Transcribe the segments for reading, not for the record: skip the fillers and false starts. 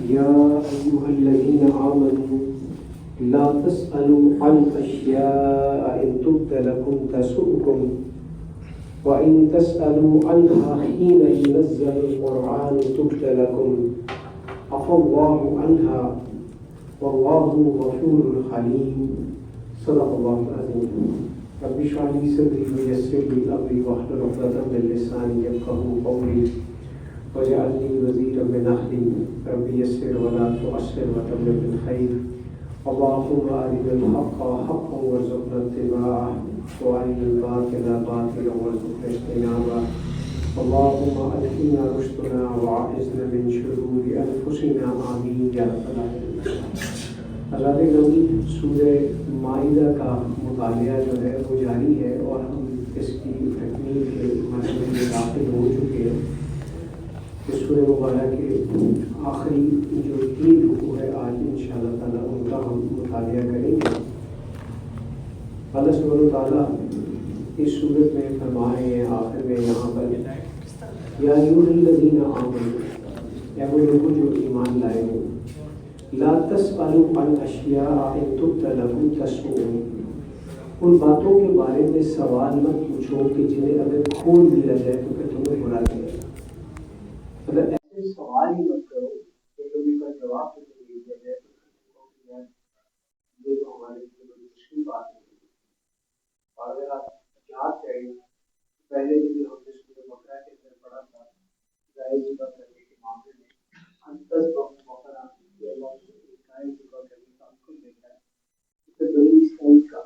يا أيها الذين آمنوا لا تسألوا عن أشياء إن تبد لكم تسؤكم وإن تسألوا عنها حين ينزل القرآن تبد لكم عفى الله عنها والله غفور حليم. صدق الله العظيم. رب اشرح لي صدري ويسر لي أمري واحلل عقدة من لساني يفقهوا قولي واجعل لي وزيرا من أهلي رب يسر ولا تعسر وتمم بالخير. اللهم أرنا الحق حقا وارزقنا اتباعه وأرنا الباطل باطلا وارزقنا اجتنابه. اللهم ألهمنا رشدنا وأعذنا من شرور أنفسنا آمين يا رب العالمين. حضرات گرامی، سورہ مائدہ کا مطالعہ جو ہے وہ جاری ہے اور ہم اس کی تکمیل کے مرحلے میں داخل ہو چکے ہیں. اس سورہ مبارکہ کے آخری جو 3 رکوع ہے آج انشاءاللہ تعالیٰ ان کا ہم مطالعہ کریں گے. اللہ سبحانہ وتعالیٰ اس صورت میں فرمائے ہیں آخر میں یہاں پر یا ایھا الذین آمنوا، اے وہ لوگ جو ایمان لائے ہو، لا تسألوا عن اشیاء ان تبد لکم تسؤکم، ان باتوں کے بارے میں سوال مت پوچھو کہ جنہیں اگر کھول دیا جائے تو پھر تمہیں برا لگے. مطلب ایسے سوال ہی مت کرو کہ کبھی کا جواب تو دے دیا جائے تو یہ تو ہمارے لیے بڑی مشکل بات ہے. اور اگر آپ یاد کریں پہلے بھی ہم نے سورہ بقرہ کے اندر پڑھا تھا ظاہر ذبح کرنے کے معاملے میں 10 وقت بقرہ کی اللہ نے گائے ذبح کرنے کا حکم دیتا ہے. تو بنی اسرائیل کا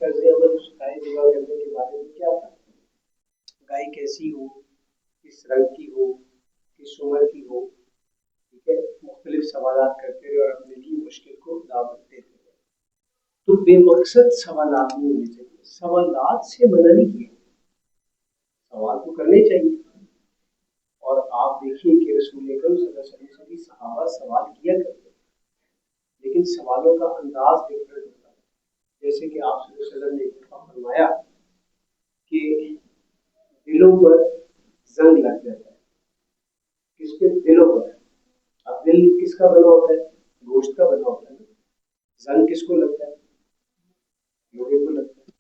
طرز عمل اس گائے ذبح کرنے کے بارے میں کیا تھا؟ گائے کیسی ہو، کس رنگ کی ہو، کس عمر کی ہو، ٹھیک ہے. مختلف سوالات کرتے رہے اور اپنے لیے مشکل کو دعوت دیتے رہے. تو بے مقصد سوالات نہیں ہونے چاہیے. سوالات سے منع نہیں کیا، سوال تو کرنے چاہیے. اور آپ دیکھیں کہ رسول اکرم صلی اللہ علیہ وسلم سے بھی صحابہ سوال کیا کرتے ہیں، لیکن سوالوں کا انداز ڈفرینٹ ہوتا ہے. جیسے کہ آپ صلی اللہ علیہ وسلم نے ایک دفعہ فرمایا کہ دلوں پر زنگ لگ جاتا ہے. کس کے؟ دلوں پر. اب دل کس کا بنا ہوتا ہے؟ گوشت کا بنا ہوتا ہے. زنگ کس کو لگتا ہے؟ لوہے کو لگتا ہے.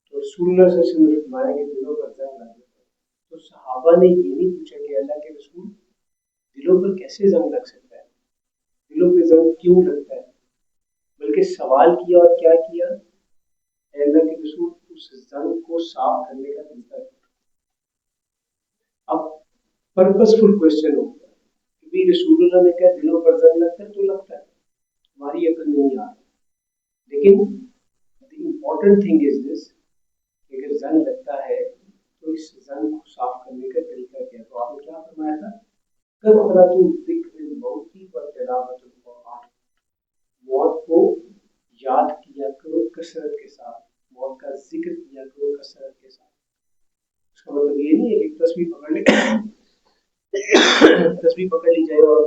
تو رسول اللہ صلی اللہ علیہ وسلم نے فرمایا کہ دلوں پر زنگ لگ جاتا ہے. تو صحابہ نے یہ نہیں پوچھا کہ اللہ کے رسول دلوں پر کیسے زنگ لگ سکتا ہے، دلوں پہ زنگ کیوں لگتا ہے، بلکہ سوال کیا اور کیا کیا؟ اے اللہ کے رسول اس زنگ کو صاف کرنے کا طریقہ ہے. اب پرپسفل کوشچن ہو گیا کہ بھی رسول اللہ نے کہا دلوں پر زنگ لگتا ہے تو لگتا ہے، ہماری عقل نہیں آ رہی. لیکن the important thing is this کہ اگر زنگ لگتا ہے تو اس زنگ کو صاف کرنے کا طریقہ کیا؟ تو آپ نے کیا فرمایا تھا؟ کثرۃ ذکر الموت و تلاوت القرآن، موت کو یاد کیا کرو کثرت کے ساتھ، موت کا ذکر کیا کرو کثرت کے ساتھ. اس کا مطلب یہ نہیں ہے کہ تسبیح پکڑ لی جائے اور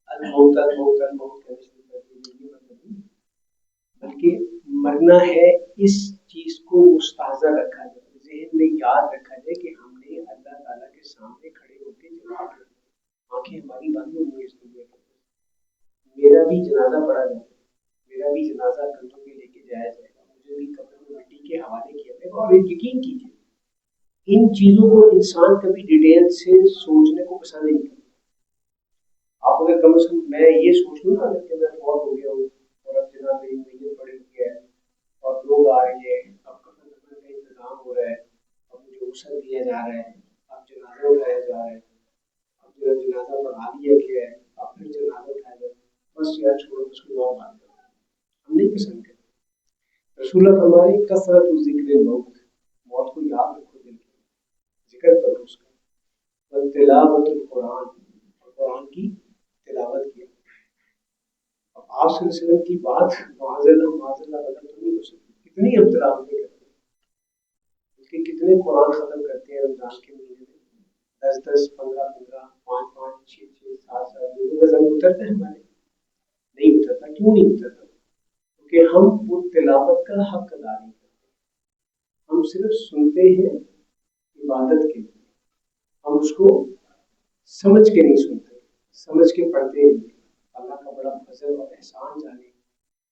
الموت الموت الموت کہنے شروع کر دی جائے، مطلب نہیں. بلکہ مرنا ہے اس چیز کو مستحضر رکھا جائے، ذہن میں یاد رکھا جائے کہ ہم نے اللہ تعالیٰ کے سامنے کھڑے ہو کے جواب دینا. آنکھیں ہماری بند ہو گئی اس دنیا کے، میرا بھی جنازہ پڑھا جائے، میرا بھی جنازہ کندھوں پہ لے کے جایا جائے گا، مجھے بھی قبر میں مٹی کے حوالے کیا جائے گا. اور یقین کیجیے ان چیزوں کو انسان کبھی ڈیٹیل سے سوچنے کو پسند نہیں کرتا. آپ اگر کم از کم میں یہ سوچ لوں نا کہ میں فوت ہو گیا ہوں اور اب جناب میری میت پڑی ہوئی ہے اور لوگ آ رہے ہیں، اب کفن کا انتظام ہو رہا ہے، اب مجھے غسل دیا جا رہا ہے، اب جنازہ اٹھایا جا رہا ہے، اب جو جنازہ پڑھا دیا گیا ہے، اب پھر جنازہ اٹھایا جائے، بس یار چھوڑو اس کو بہت بات کرو. ہم نہیں پسند کرتے. رسول اللہ فرمائے کثرت ذکر موت، موت کو یاد رکھو، دل کے ذکر کرو اس کا. تلاوت القرآن، اور قرآن کی تلاوت کیا. اب آپ صلی اللہ علیہ وسلم کی بات معاذ اللہ بدل تو نہیں ہو سکتی. کتنی ہم تلاوتیں کرتے ہیں، اس کے کتنے قرآن ختم کرتے ہیں رمضان کے مہینے میں، 10 10 15 15 5 5 6 6 7 7 دنوں کا زنگ اترتا ہے ہمارے؟ نہیں اترتا. کیوں نہیں اترتا؟ کیونکہ ہم وہ تلاوت کا حق ادا نہیں کرتے. ہم صرف سنتے ہیں عبادت کے لیے ہم اس کو سمجھ کے نہیں سنتے، سمجھ کے پڑھتے نہیں، اللہ کا بڑا فضل اور احسان جانے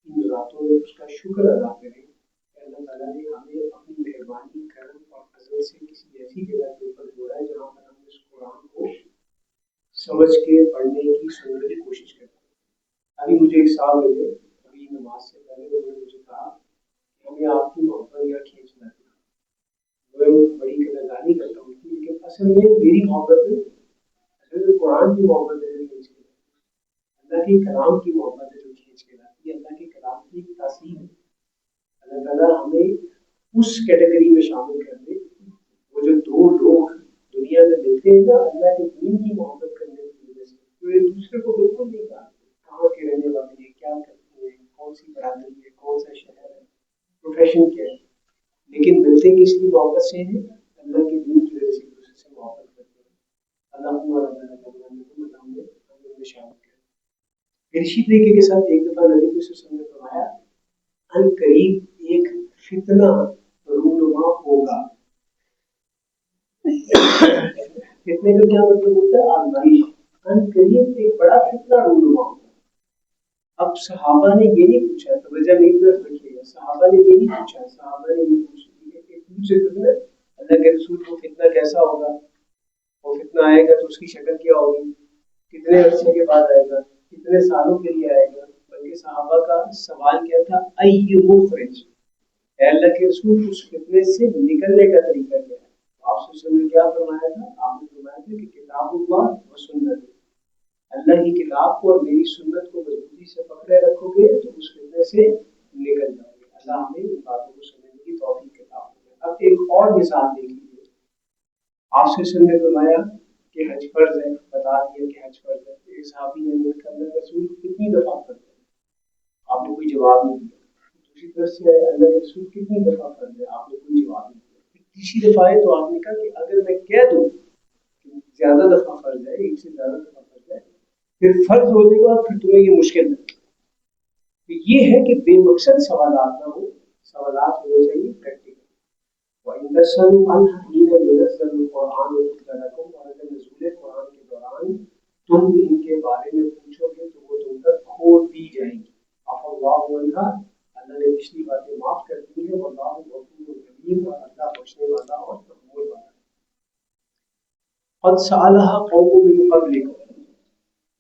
ان راتوں میں اس کا شکر ادا کریں کہ اللہ تعالیٰ نے ہمیں اپنی مہربانی کرم اور فضل سے کسی ایسی جگہ کے اوپر جوڑا ہے جہاں پر ہم اس قرآن کو سمجھ کے پڑھنے کی سننے کی کوشش کرتے ہیں۔ ابھی مجھے ایک سال ہو گئے، ابھی نماز سے پہلے انہوں نے مجھے کہا کہ ہمیں آپ کی محبت یا کھینچنا ہے، میں بڑی قدردانی کرتا ہوں لیکن اصل میں میری محبت ہے، اصل میں قرآن کی محبت ہے جو کھینچ کے لاتی ہے، اللہ کے کلام کی محبت ہے جو کھینچ کے لاتی ہے، اللہ کے کلام کی ایک تاثیر ہے۔ اللہ تعالیٰ ہمیں اس کیٹیگری میں شامل کر دے، وہ جو دو لوگ دنیا میں ملتے ہیں نا اللہ کے دین کی محبت کرنے کی وجہ سے، تو ایک دوسرے کو بالکل نہیں جانتے کہاں کے رہنے والے ہیں، کیا کرتے ہیں، کون سی برادری ہے، کون سا شہر ہے، پروفیشن کیا ہے، لیکن ملتے کس کی محبت سے ہیں؟ اللہ کے دین کی وجہ سے ایک دوسرے سے محبت کرتے ہیں۔ اللہ ہمیں شامل کرے۔ پھر اسی طریقے کے ساتھ ایک دفعہ نبی صلی اللہ علیہ وسلم نے فرمایا ان قریب ایک فتنہ رونما ہوگا۔ فتنے کا کیا مطلب ہوتا ہے؟ آزمائش۔ ان قریب ایک بڑا فتنہ رونما ہوگا۔ اب صحابہ نے یہ نہیں پوچھا، توجہ نہیں طرف رکھیے گا، صحابہ نے یہ نہیں پوچھا، صحابہ نے یہ پوچھ فتنہ اللہ کے رسول کو فتنہ کیسا ہوگا، وہ فتنہ آئے گا تو اس کی شکل کیا ہوگی، کتنے عرصے کے بعد آئے گا، کتنے سالوں کے لیے آئے گا، بلکہ صحابہ کا سوال کیا تھا ای مخرج، اے اللہ کے رسول اس فتنے سے نکلنے کا طریقہ کیا ہے؟ آپ سے نے کیا فرمایا تھا؟ آپ نے فرمایا تھا کہ کتاب اللہ و سنت، اللہ کی کتاب کو اور میری سنت کو مضبوطی سے پکڑے رکھو گے تو اس فتنے سے نکل جاؤ گے۔ اللہ ہمیں ان باتوں کو سمجھنے کی توفیق عطا فرمائے۔ اب ایک اور مثال دیکھ لیجیے، آپ سے نے فرمایا کہ حج فرض ہے، بتا دیا کہ حج فرض ہے، ایک صحابی نے مل کر اللہ رسول کتنی دفعہ فرض ہے، آپ نے کوئی جواب نہیں دیا۔ دوسری طرف سے اللہ رسول کتنی دفعہ فرض ہے، آپ نے کوئی جواب نہیں دیا۔ تیسری دفعہ ہے تو آپ نے کہا کہ اگر میں کہہ دوں زیادہ دفعہ فرض ہے، ایک سے زیادہ دفعہ فرض ہے، پھر فرض ہو جائے گا پھر تمہیں یہ مشکل ہے۔ تو یہ ہے کہ بے مقصد سوالات نہ ہو، سوالات ہونے چاہیے پریکٹیکل۔ وَإِن تَسْأَلُوا عَنْهَا حِينَ يُنَزَّلُ الْقُرْآنُ قِيلَ لَكُمْ، اور اگر نزول قرآن کے دوران تم ان کے بارے میں پوچھو گے تو وہ تم پر کھول دی جائیں گی۔ عَفَا اللَّهُ عَنْهَا، اللہ نے پچھلی باتیں معاف کر دی ہیں، وَاللَّهُ غَفُورٌ حَلِيمٌ، اور اللہ بخشنے والا اور رحم والا ہے۔ قد سألها قوم من قبلكم،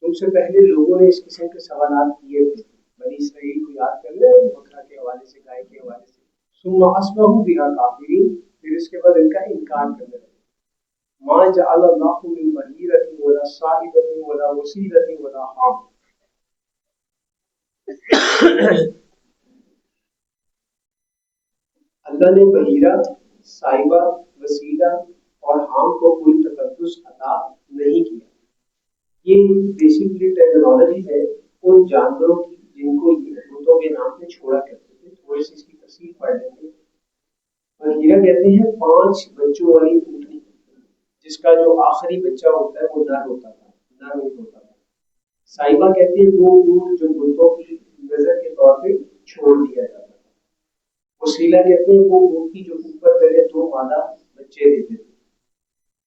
تم سے پہلے لوگوں نے اس قسم کے سوالات کیے تھے، بنی اسرائیل کو یاد کر لیں، بکرا کے حوالے سے، گائے کے حوالے سے۔ ثم اصبحوا بها كافرين، پھر اس کے بعد ان کا انکار کرنے لگے۔ ما جعل الله من بحيرة ولا صائبة ولا وسيلة ولا حام، اللہ نے بحیرہ، صائبہ، وسیلہ اور حام کو کوئی تقدس عطا نہیں کیا۔ یہ بیسکلی ٹیکنالوجی ہے ان جانوروں کی جن کو یہ بتوں کے نام پہ چھوڑا کرتے تھے۔ تھوڑی سی اس کی تفصیل پڑھ لیں گے۔ بحیرہ کہتے ہیں 5 بچوں والی اونٹنی، جس کا جو آخری بچہ ہوتا ہے وہ نر ہوتا تھا، نر اونٹ ہوتا تھا۔ صائبہ کہتے ہیں وہ اونٹ جو بتوں کی نظر کے طور پہ چھوڑ دیا جاتا تھا۔ وسیلہ کہتے ہیں وہ اونٹ کی جو اوپر پہلے 2 مادہ بچے دیتے تھے۔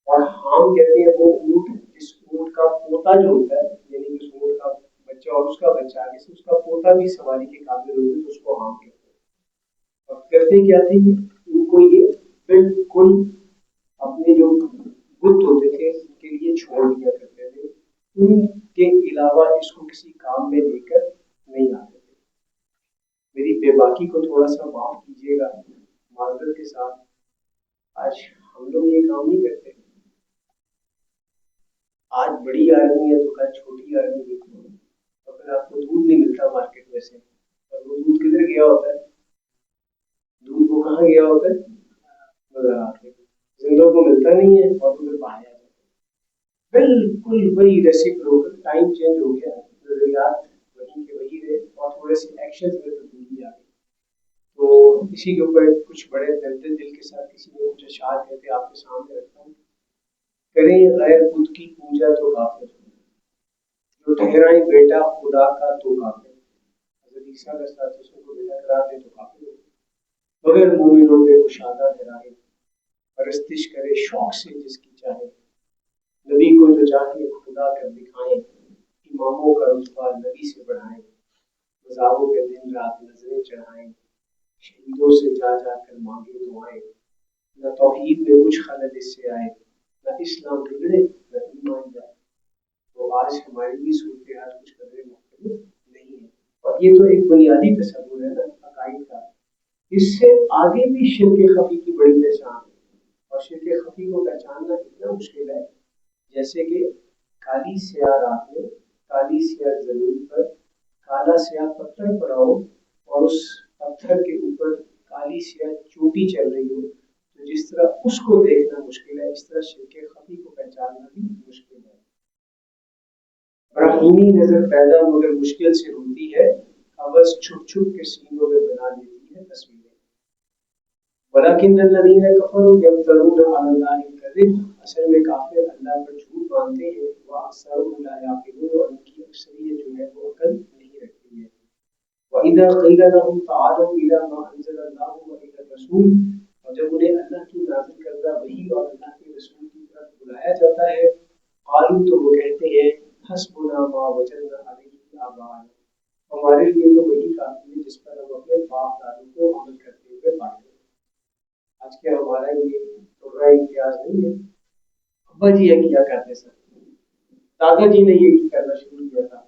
اور حام کہتے ہیں وہ اونٹ جس اونٹ کا پوتا جو ہوتا ہے، یعنی اس اونٹ کا بچہ اور اس کا بچہ آگے سے اس کا پوتا بھی سواری کے قابل ہوتے تو اس کو حام کہتے ہیں۔ اور کرتے کیا تھے کہ ان کو یہ بالکل اپنے جو بت ہوتے تھے ان کے لیے چھوڑ دیا کرتے تھے، ان کے علاوہ اس کو کسی کام میں لے کر نہیں آتے تھے۔ میری بے باکی کو تھوڑا سا معاف کیجیے گا معذرت کے ساتھ، آج ہم لوگ یہ کام نہیں کرتے۔ آج بڑی آرمی ہے تو کل چھوٹی آرمی دیکھو، اور پھر آپ کو دودھ نہیں ملتا مارکیٹ میں سے، اور وہ دودھ کدھر گیا ہوتا ہے؟ دودھ وہ کہاں گیا ہوتا ہے؟ مزارات میں، زندوں کو ملتا نہیں ہے اور پھر باہر آ جاتا ہے۔ بالکل وہی ریسیپروکل، ٹائم چینج ہو گیا، نظریات وہی کے وہی رہے اور تھوڑے سے ایکشن میں تبدیلی آ گئی۔ تو اسی کے اوپر کچھ بڑے درد دل کے ساتھ کسی نے کچھ اشعار کہتے آپ کے سامنے رکھتا ہوں۔ کریں غیر خود کی پوجا تو کافر، جو ٹھہرائیں بیٹا خدا کا تو کافر، حضرت عیسیٰ کا ساتھ کو بیٹا قرار دے تو کافر ہو، مگر مومنوں پہ کشادہ ٹھہرائے پرستش کرے شوق سے جس کی چاہے، نبی کو جو چاہے خدا کر دکھائیں، اماموں کا رتبہ نبی سے بڑھائیں، مزاروں پہ دن رات نظریں چڑھائیں، شہیدوں سے جا جا کر مانگے دعائیں، نہ توحید میں کچھ خلل اس سے آئے، نہ اسلام بگڑے نہ ایمان جائے۔ تو آج ہماری بھی صورتحال کچھ قدرے مختلف نہیں ہے، اور یہ تو ایک بنیادی تصور ہے نا عقائد کا۔ اس سے آگے بھی شرک خفی کی بڑی پہچان ہے، اور شرک خفی کو پہچاننا اتنا مشکل ہے جیسے کہ کالی سیاہ رات میں کالی سیاہ زمین پر کالا سیاہ پتھر پڑا ہو اور اس پتھر کے اوپر کالی سیاہ چوٹی چل رہی ہو، تو جس طرح اس کو دیکھنا مشکل ہے، اس طرح شرک خفی کو پہچاننا بھی مشکل ہے۔ رحیمی نظر پیدا مگر مشکل سے ہوتی ہے، عوض چھپ چھپ کے سینوں میں بنا لیتی ہے تصویریں۔ ولیکن الذین کفروا یفترون علی اللہ الکذب، اصل میں کافر اللہ پر جھوٹ باندھتے ہیں، واکثرهم لا یعقلون، اور ان کی اکثریت جو ہے وہ عقل نہیں رکھتی ہے۔ وَإِذَا قِيلَ لَهُمْ تَعَالَوْا إِلَىٰ مَا أَنزَلَ اللَّهُ وَإِلَى الرَّسُولِ، اور جب انہیں اللہ کی نازل کردہ وحی اور اللہ کے رسول کی طرف بلایا جاتا ہے، قالوا، تو وہ کہتے ہیں، حسبنا ما وجدنا علیہ آباءنا، ہمارے لیے تو وہی کافی ہے جس پر ہم اپنے باپ دادوں کو عمل کرتے ہوئے پاتے ہیں۔ آج کیا ہمارا یہ پورا امتیاز نہیں ہے؟ ابا جی یہ کیا کرتے سر، دادا جی نے یہ کرنا شروع کیا تھا،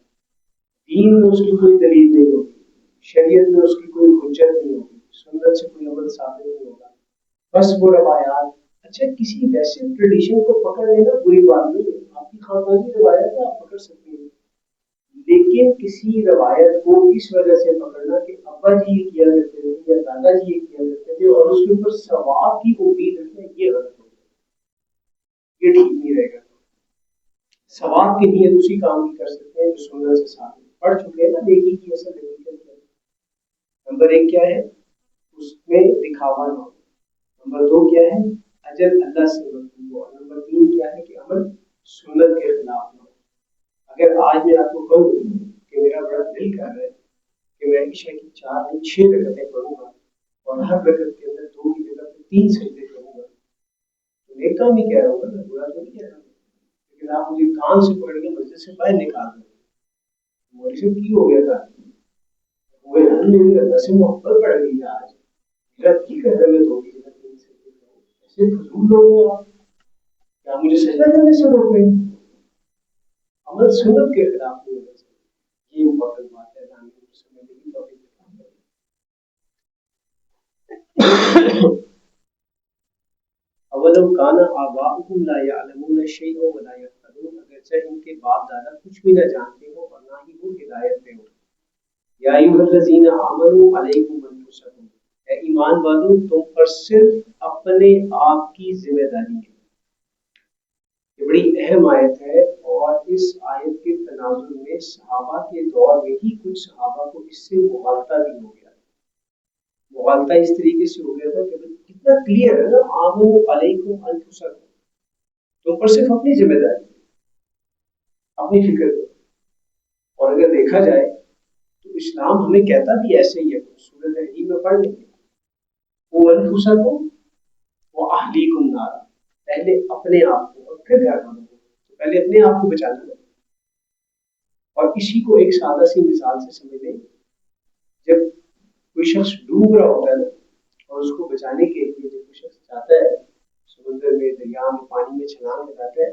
دین میں اس کی کوئی دلیل نہیں ہوگی، شریعت میں اس کی کوئی حجت نہیں ہوگی، سنت سے کوئی عمل ثابت نہیں ہوگا، بس وہ روایات۔ اچھا کسی ویسے ٹریڈیشن کو پکڑ لینا کوئی بات نہیں ہے، آپ کی خاندانی روایت ہے آپ پکڑ سکتے ہیں، لیکن کسی روایت کو اس وجہ سے پکڑنا کہ ابا جی یہ کیا کرتے تھے یا دادا جی یہ کیا کرتے تھے اور اس کے اوپر ثواب کی امید رکھنا، یہ غلط ہوگا، یہ ٹھیک نہیں رہے گا۔ ثواب کی نیت اسی کام کی کر سکتے ہیں جو سنت سے ثابت پڑھ چکے ہیں نا، نیکی کی اصل حقیقت کیا ہے؟ نمبر ایک کیا ہے، اس میں دکھاوا نہ ہو، نمبر دو کیا ہے، اجر اللہ سے مطلوب ہو، اور نمبر تین کیا ہے کہ عمل سنت کے خلاف نہ ہو۔ اگر آج میں آپ کو کہوں کہ میرا بڑا دل کر رہا ہے کہ میں عشاء کی 4 نہیں 6 رکعتیں پڑھوں گا اور ہر رکعت کے اندر 2 کی جگہ پہ 3 سجدے کروں گا، تو نیک کام ہی کہہ رہا ہوں نا، برا تو نہیں کہہ رہا ہوں۔ لیکن آپ مجھے کان سے پکڑ کے مسجد سے باہر نکال دیں، مولوی صاحب کی ہو گیا تھا، وہ اللہ سے محبت پڑ گئی ہے آج، میرا کی کر رہے میں 2 کی جگہ 3 سجدے کروں، ایسے فضول لوگ ہیں آپ، کیا مجھے سجدہ کرنے سے روک رہے ہیں؟ عمل سنت کے خلاف نہیں ہونا چاہیے، یہ امپورٹنٹ بات ہے، سمجھنے کی توفیق عطا فرمائے۔ اولو کان آباؤہم لا یعلمون شیئا ولا یهتدون، اگرچہ ان کے باپ دادا کچھ بھی نہ جانتے ہو اور نہ ہی وہ ہدایت پہ ہو۔ یا ایھا الذین آمنوا علیکم انفسکم، اے ایمان والو تم پر صرف اپنے آپ کی ذمہ داری ہے۔ یہ بڑی اہم آیت ہے، اور اس آیت کے تناظر میں صحابہ کے دور میں ہی کچھ صحابہ کو اس سے مغالطہ بھی ہو گیا۔ مغالطہ اس طریقے سے ہو گیا تھا کہ کتنا کلیئر ہے نا، آمنوا علیکم انفسکم، تم پر صرف اپنی ذمہ داری، اپنی فکر کرو۔ اور اگر دیکھا جائے تو اسلام ہمیں کہتا بھی ایسے ہی ہے، سورۃ حدید میں پڑھ لیں گے، وہ انفسکم وہ اہلیکم نارا، پہلے اپنے آپ کو اور پھر گھر والوں کو، تو پہلے اپنے آپ کو بچانا ہے۔ اور اسی کو ایک سادہ سی مثال سے سمجھ لیں، جب کوئی شخص ڈوب رہا ہوتا ہے نا، اور اس کو بچانے کے لیے جب کوئی شخص جاتا ہے سمندر میں، دریا میں، پانی میں چھلانگ لگاتا ہے،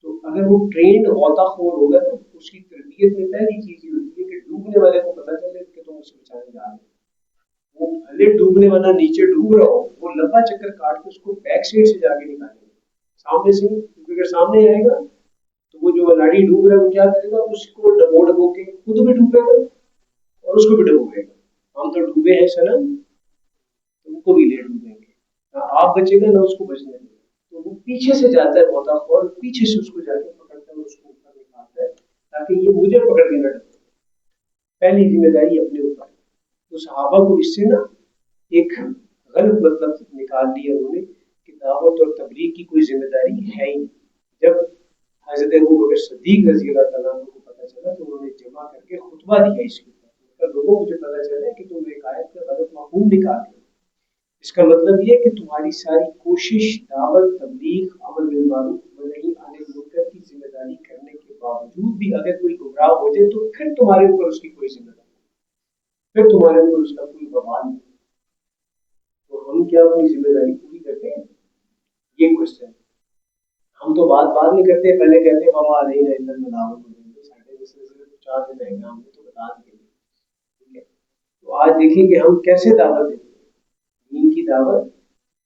تو اگر وہ ٹرینڈ غوطہ خور ہوگا تو اس کی تربیت میں پہلی چیز یہ ہوتی ہے کہ ڈوبنے والے کو پتہ چلے کہ تم اسے بچانے جا رہے ہو، وہ بھلے ڈوبنے والا نیچے ڈوب رہا ہو، وہ لمبا چکر کاٹ کے اس کو بیک سائڈ سے جا کے نکالے گا، سامنے سے، کیونکہ اگر سامنے آئے گا تو وہ جو لاڑی ڈوب رہا ہے وہ کیا کرے گا، اس کو ڈبو ڈبو کے خود بھی ڈوبے گا اور اس کو بھی ڈبوئے گا۔ ہم تو ڈوبے ہیں سنم، ان کو بھی لے ڈوبیں گے، نہ آپ بچے گا نہ اس کو بچنے دے گا۔ تو وہ پیچھے سے جاتا ہے غوطہ خور، پیچھے سے اس کو جا کے پکڑتا ہے اور اس کو اوپر نکالتا ہے تاکہ یہ مجھے پکڑ کے نہ ڈبے۔ پہلی ذمہ داری اپنے اوپر۔ تو صحابہ کو اس سے نا ایک غلط مطلب نکال دیا انہوں نے کہ دعوت اور تبلیغ کی کوئی ذمہ داری ہے ہی نہیں۔ جب حضرت ابوبکر صدیق رضی اللہ تعالیٰ عنہ کو پتہ چلا تو انہوں نے جمع کر کے خطبہ دیا اس کے اوپر، لوگوں مجھے پتہ چلا کہ تم ایک آیت کا غلط مفہوم نکال دیا، اس کا مطلب یہ ہے کہ تمہاری ساری کوشش، دعوت، تبلیغ، امر بالمعروف ونہی عن المنکر کی ذمہ داری کرنے کے باوجود بھی اگر کوئی گمراہ ہو جائے تو پھر تمہارے اوپر اس کی کوئی ذمہ داری نہیں، پھر تمہارے اوپر اس کا کوئی وبال نہیں۔ تو ہم کیا اپنی ذمہ داری پوری کرتے ہیں؟ یہ کوشچن ہم تو بات میں کرتے ہیں، پہلے کہتے ہیں بابا علیہ الا الملاؤ ساڈے دوسرے سے 4 دن رہے گا، ہم نے تو بتا دیا، ٹھیک ہے؟ تو آج دیکھیں کہ ہم کیسے دعوت دیتے ہیں دین کی دعوت۔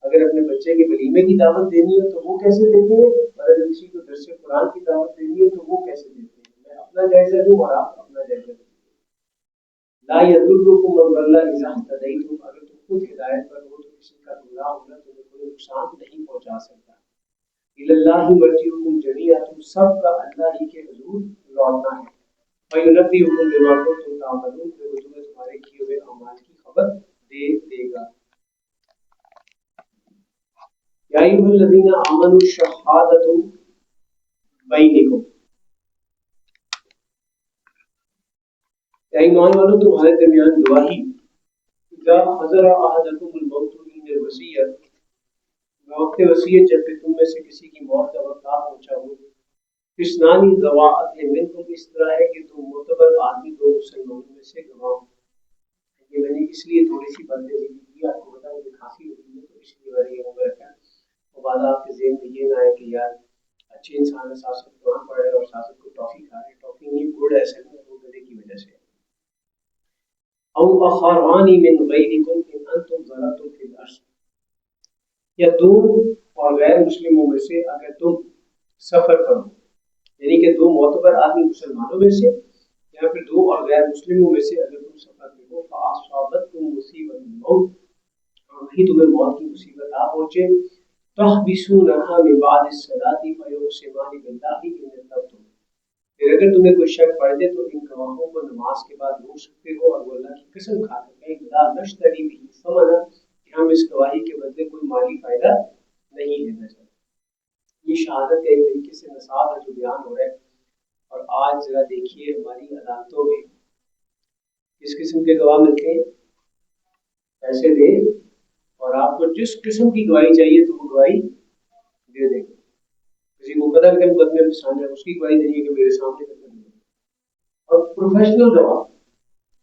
اگر اپنے بچے کے ولیمے کی دعوت دینی ہے تو وہ کیسے دیتے ہیں، اور اگر کسی کو درس قرآن کی دعوت دینی ہے تو وہ کیسے دیتے ہیں؟ میں اپنا جائزہ دوں اور آپ اپنا جائزہ دیں۔ لا یضرکم من ضل اذا اهتدیتم، اگر تم خود ہدایت پر ہو تو کسی کا گمراہ ہونا تمہیں کوئی نقصان نہیں پہنچا سکتا۔ الی اللہ مرجعکم جمیعا، تم سب کا اللہ ہی کے حضور لوٹنا ہے۔ فینبئکم بما کنتم تعملون، پھر وہ تمہیں تمہارے کیے ہوئے اعمال کی خبر دے گا۔ یا ایھا الذین آمنوا شہادۃ بینکم، یا ایمان والو تمہارے درمیان گواہی، اذا حضر احدکم الموت عند الوصیۃ، وقت وصیت جب کہ تم میں سے کسی کی موت کا وقت آ پہنچا ہو، اسنانی ذوا عدل منکم، اس طرح ہے کہ دو معتبر آدمی دو مسلمانوں میں سے گواہ ہوں۔ یہ میں نے اس لیے تھوڑی سی باتیں ذکر کی، آپ کو بتاؤں کہ کھانسی ہوتی ہے تو اس لیے میں نے یہ ہو رکھا ہے، اور بعد آپ کے ذہن میں یہ نہ آئے کہ یار اچھے انسان ہے، ساتھ ساتھ قرآن پڑھ رہے اور ساتھ ساتھ کو ٹافی کھا رہے، ٹافی نہیں گڑ ہے اصل میں، وہ گلے کی وجہ سے۔ او اخران من غیرکم ان انتم ضربتم فی الارض، یا دو اور غیر مسلموں میں سے اگر تم سفر کرو، یعنی کہ دو معتبر آدمی مسلمانوں میں سے یا پھر دو اور غیر مسلموں میں سے اگر تم سفر کرو، فاصابتکم مصیبۃ الموت، اور وہی تمہیں موت کی مصیبت آ پہنچے، تحبسونھا من بعد الصلاۃ فیقسمان باللہ ان ارتبتم، پھر اگر تمہیں کوئی شک پڑ جائے تو ان گواہوں کو نماز کے بعد روک سکتے ہو اور وہ اللہ کی قسم کھا کر کہیں لا نشتری به ثمنا، کہ ہم اس گواہی کے بدلے کوئی مالی فائدہ نہیں لینا چاہتے۔ یہ شہادت کا ایک طریقے سے نصاب ہے جو بیان ہو رہا ہے۔ اور آج ذرا دیکھیے ہماری عدالتوں میں کس قسم کے گواہ ملتے ہیں، پیسے دے اور آپ کو جس قسم کی گواہی چاہیے تو وہ گواہی دے دیں گے۔ کسی کو قتل کے مقدمے میں پھنسانا ہے، اس کی گواہی دینی ہے کہ میرے سامنے قتل ہوا۔ اور پروفیشنل گواہ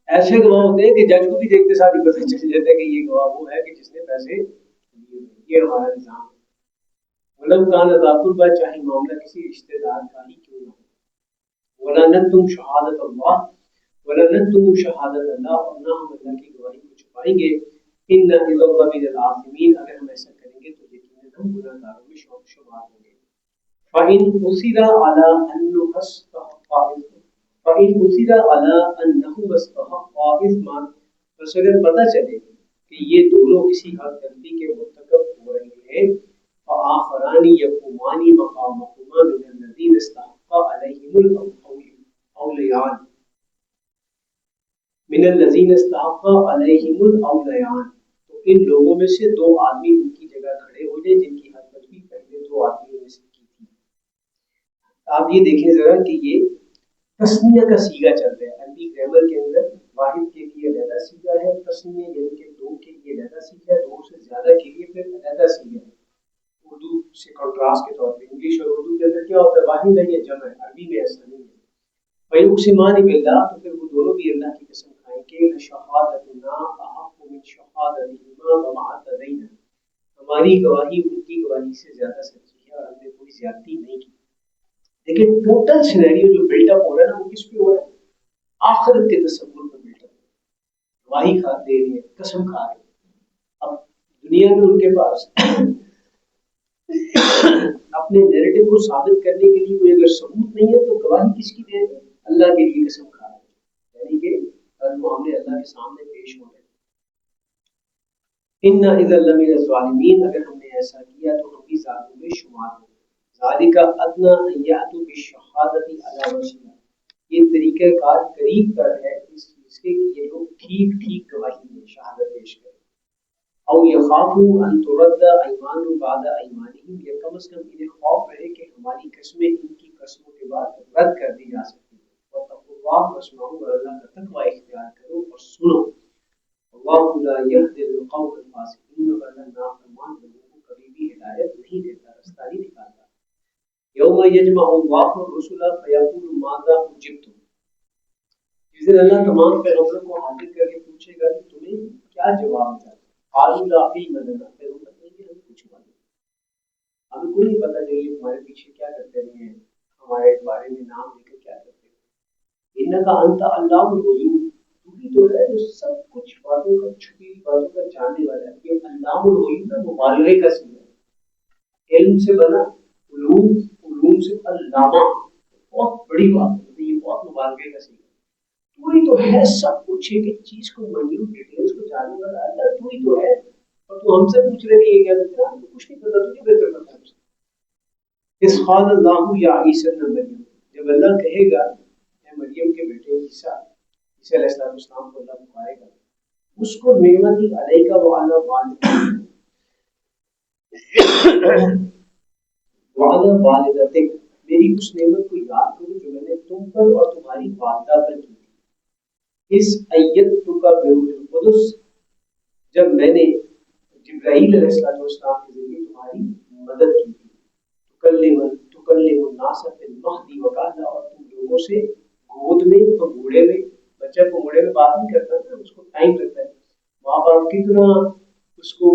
ایسے گواہ ہوتے ہیں کہ جج کو بھی دیکھتے ساتھ ہی پتہ چل جاتا ہے کہ یہ گواہ وہ ہے کہ جس نے پیسے دیے۔ یہ ہمارا نظام ہے۔ ولو کان ذا قربی، چاہے معاملہ کسی رشتہ دار کا ہی کیوں نہ ہو۔ ولا نکتم شہادت اللہ، ولا نکتم شہادت اللہ، اور نہ ہم اللہ کی گواہی کو چھپائیں گے۔ ان اذا لمن العاصمین، اگر ہم ایسا کریں گے تو یقیناً ہم گناہ گاروں میں شمار ہوں گے۔ فإن أُثِرَ على أنه استحق إثما، فإن أُثِرَ على أنه استحق إثما، بس اگر پتہ چلے کہ یہ دونوں کسی حد غلطی کے مرتکب ہو رہے ہیں، فآخران یقومان مقامهما من الذین استحق علیہم الأولیان، من الذین استحق علیہم الأولیان، تو ان لوگوں میں سے دو آدمی ان کی جگہ کھڑے ہو جائیں جن کی حد غلطی پہلے دو آدمیوں میں سے کی تھی۔ آپ یہ دیکھیں ذرا کہ یہ تسنیہ کا سیگا چل رہا ہے عربی گرامر کے اندر، واحد کے لیے علیحدہ سیگا ہے، تسنیہ یعنی کہ دو کے لیے علیحدہ سیگا ہے، دو سے زیادہ کے لیے پھر علیحدہ سیگا ہے۔ اردو سے کنٹراسٹ کے طور پہ انگلش اور اردو کے اندر کیا ہوتا ہے، واحد ہے یا جمع ہے، عربی میں ایسا نہیں ہے۔ فیقسمان باللہ، تو پھر وہ دونوں بھی اللہ کی قسم کھائیں کہ لشہادتنا احق من شہادتہما وما اعتدینا، ہماری گواہی ان کی گواہی سے زیادہ سچی ہے اور ہم نے کوئی زیادتی نہیں کی۔ لیکن ٹوٹل سینیریو جو بلڈ اپ ہو رہا ہے نا، وہ کس پہ ہو رہا ہے؟ آخرت کے تصور پر بلڈ اپ، گواہی کھا دے رہے ہیں، قسم کھا رہے ہیں۔ اب دنیا میں ان کے پاس اپنے نیریٹو کو ثابت کرنے کے لیے کوئی اگر ثبوت نہیں ہے تو گواہی کس کی دے رہے ہیں؟ اللہ کے لیے قسم کھا رہے ہیں، یعنی کہ کل کو ہم نے اللہ کے سامنے پیش ہونا ہے۔ ان اذا لمن الظالمین، اگر ہم نے ایسا کیا تو ہم بھی ظالموں میں شمار ہوں گے۔ ذالک ادنی ان یاتوا بالشہادۃ علی وجہہا، یہ طریقہ کار قریب تر ہے اس چیز کے کہ یہ لوگ ٹھیک ٹھیک گواہی دیں، شہادت پیش کریں۔ او یخافوا ان ترد ایمان بعد ایمانہم، یا کم از کم انہیں خوف رہے کہ ہماری قسمیں ان کی قسموں کے بعد رد کر دی جا سکتی ہیں۔ واتقوا اللہ واسمعوا، اور اللہ کا تقوی اختیار کرو اور سنو۔ اللہ لا یہدی القوم الفاسقین، اور یوم یجمع اللہ الرسل فیقول ماذا اجبتم، جس دن اللہ تمام پیغمبروں کو حاضر کر کے پوچھے گا کہ تمہیں کیا جواب دیا، قالوا لا علم لنا، پیغمبر کہیں گے ہمیں کچھ معلوم، ہمیں کوئی نہیں پتا کہ یہ تمہارے پیچھے کیا کرتے رہے ہیں، ہمارے بارے میں نام لے کر کیا کرتے ہیں، انک انت علام الغیوب، تو ہی تو ہے جو سب کچھ باتوں کا، چھپی باتوں کا جاننے والا ہے۔ یہ علام الغیوب ہے، مبالغے کا صیغہ ہے، علم سے بنا علوم، علوم سے علامہ، بہت بڑی بات ہے، یہ بہت مبالغے کا صیغہ ہے۔ تو ہی تو ہے سب کچھ، ایک ایک چیز کو منیوٹ ڈیٹیلز کو جاننے والا اللہ تو ہی تو ہے، اور تو ہم سے پوچھ رہے ہیں یہ کیا کرتا ہے، کچھ نہیں پتا، تجھے بہتر پتا ہے۔ اس قال اللہ یا عیسی ابن مریم، جب اللہ کہے گا اے مریم کے بیٹے عیسیٰ، عیسیٰ علیہ السلام کو اللہ پکارے گا، اس کو نعمتی علیکہ وعلی والدتک، میری اس نعمت کو یاد کرو جو میں نے تم پر اور تمہاری والدہ پر کی تھی، اس ایتک کا بروح القدس، جب میں نے جبرائیل علیہ السلام کے ذریعے تمہاری مدد کی تھی، تکلم الناس فی المہد وکہلا، اور تم لوگوں سے گود میں، گھوڑے میں، بچہ کو گھوڑے میں بات نہیں کرتا تھا، اس کو ٹائم لگتا ہے، ماں باپ کتنا اس کو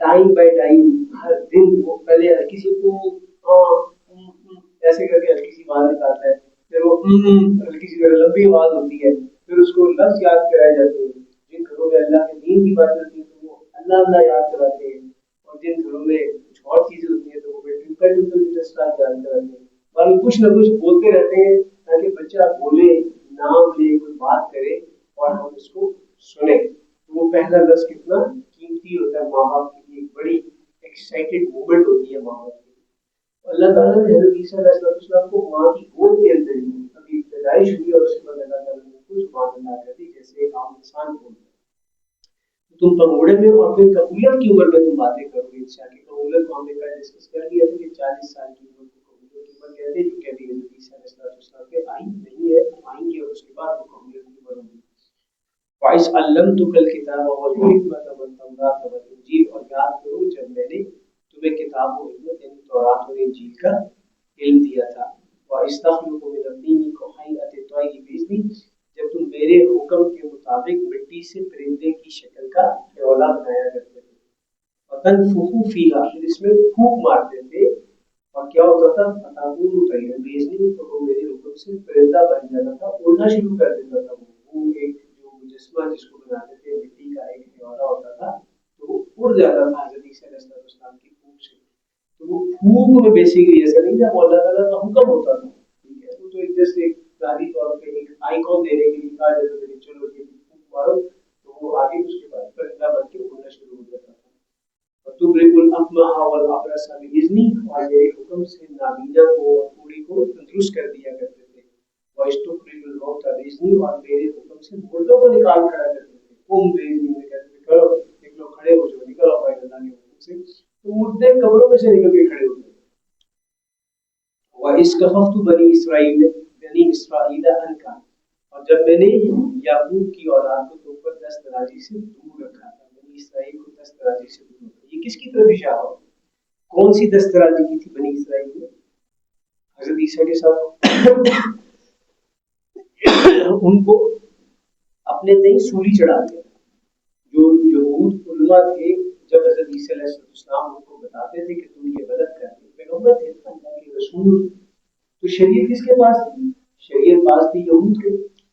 ٹائم بائی ٹائم ہر دن، وہ پہلے ہر کسی کو ایسے کر کے ہلکی سی آواز نکالتا ہے، پھر وہ ہلکی سی لمبی آواز ہوتی ہے، پھر اس کو لفظ یاد کرائے جاتے ہیں، جن گھروں میں اللہ کے دین کی بات ہوتی ہے تو وہ اللہ اللہ یاد کراتے ہیں، اور جن گھروں میں کچھ اور چیزیں ہوتی ہیں تو وہ یاد کراتے ہیں، اور کچھ نہ کچھ بولتے رہتے ہیں تاکہ بچہ بولے، نام لے، کوئی بات کرے اور ہم اس کو سنیں۔ تو وہ پہلا لفظ کتنا قیمتی ہوتا ہے ماں باپ کے لیے، ایک بڑی ایکسائٹیڈ مومنٹ ہوتی ہے ماں باپ کی۔ اللہ تعالیٰ نے حضرت عیسیٰ علیہ السلام کو ماں کی گود کے اندر ہی ابھی پیدائش ہوئی، اور اس کے بعد اللہ تعالیٰ نے کچھ بات ادا کر دی جیسے ایک عام انسان بولتا ہے۔ تم پگوڑے میں اور پھر قبولیت کی عمر میں تم باتیں کرو گے، انشاء اللہ قبولیت کو ہم نے کل ڈسکس کر لیا تھا کہ 40 سال کی عمر کو قبولیت کی عمر کہتے ہیں، جو کہ ابھی حضرت عیسیٰ علیہ السلام پہ آئی نہیں ہے، وہ آئیں گے اور اس کے بعد وہ قبولیت کی عمر ہوگی۔ وَإِذْ عَلَّمْتُكَ الْكِتَابَ وَالْحِكْمَةَ وَالتَّوْرَاةَ وَالْإِنْجِيلَ، اور یاد کرو جب میں نے تمہیں کتاب و حکمت یعنی تورات اور انجیل کا علم دیا تھا۔ وَإِذْ تَخْلُقُ مِنَ الطِّينِ كَهَيْئَةِ الطَّيْرِ بِإِذْنِي، جب تم میرے حکم کے مطابق مٹی سے پرندے کی شکل کا کھلونا بنایا کرتے تھے، وَتَنفُخُ فِيهَا، پھر اس میں پھونک مارتے تھے، اور کیا ہوتا تھا، فَتَكُونُ طَيْرًا بِإِذْنِي، تو وہ میرے حکم سے پرندہ بن جاتا تھا، اڑنا شروع کر دیتا تھا، وہ ایک جو مجسمہ جس کو بناتے تھے مٹی کا ایک کھلونا ہوتا تھا تو وہ اڑ جاتا تھا حضرت عیسیٰ علیہ السلام کی پھونک سے۔ تو وہ پھونک میں بیسیکلی ایسا نہیں تھا، وہ اللہ تعالیٰ کا حکم ہوتا تھا، ٹھیک ہے، وہ تو ایک جیسے ایک ظاہری طور پہ ایک آئیکن دینے کے لیے کہا جاتا تھا کہ چلو یہ پھونک مارو، تو وہ آگے اس کے بعد پرندہ بن کے اڑنا شروع ہو جاتا تھا۔ وَتُبْرِئُ الْأَكْمَحَ وَالْأَبْرَصَ بِإِذْنِي، اور میرے حکم سے نابینا کو اور کوڑی کو تندرست کر دیا کرتے تھے۔ وَإِسْتُخْرِجُ الْمَوْتَى بِإِذْنِي، اور میرے حکم سے مردوں کو نکال کھڑا کرتے تھے، بِإِذْنِی، میں کہتے تھے کرو، ایک لوگ کھڑے ہو جاؤ، نکل آؤ اللہ کے حکم سے، تو مردے قبروں میں سے نکل کے کھڑے ہوتے ہیں۔ وَإِذْ كَفَفْتُ بَنِي إِسْرَائِیلَ عَنْکَ، اور جب میں نے یعقوب کی اولاد کو تم پر دست درازی سے دور رکھا تھا، بنی اسرائیل کو دست درازی سے دور رکھا، یہ کس کی طرف اشارہ ہے؟ کون سی دست درازی کی تھی بنی اسرائیل نے؟ حضرت عیسیٰ کے ساتھ ان کو اپنے تئیں سولی چڑھا دیا۔ جو یہود علماء تھے، جب حضرت عیسیٰ علیہ السلام ان کو بتاتے تھے کہ تم یہ غلط کر رہے، پیغمبر تھے اللہ کے رسول، تو شریعت کس کے پاس تھی؟ شریعت پاس تھی یہود کے۔